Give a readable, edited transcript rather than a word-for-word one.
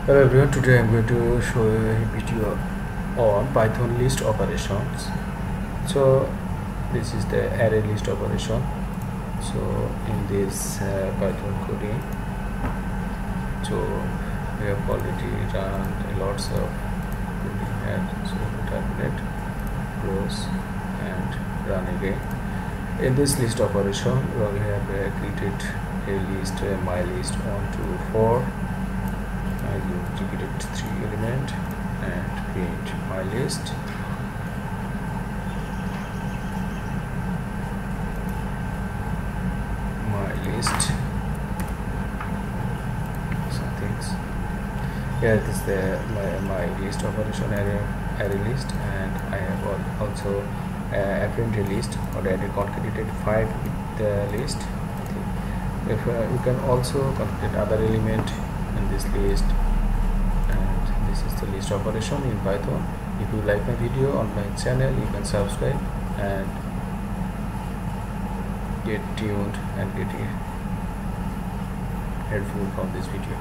Hello everyone, today I'm going to show you a video on Python list operations. So this is the array list operation. So in this Python coding, so we have already run lots of coding here. So terminate, close and run again. In this list operation, we have created a list, my list 1, 2, 4. I will repeat it 3 element and print my list. Some things. Here this is my list operation array list, and I have also append list already concatenated 5 with the list. If you can also concatenate other element in this list, and this is the list operation in Python. If you like my video on my channel, you can subscribe and get tuned and get helpful from this video.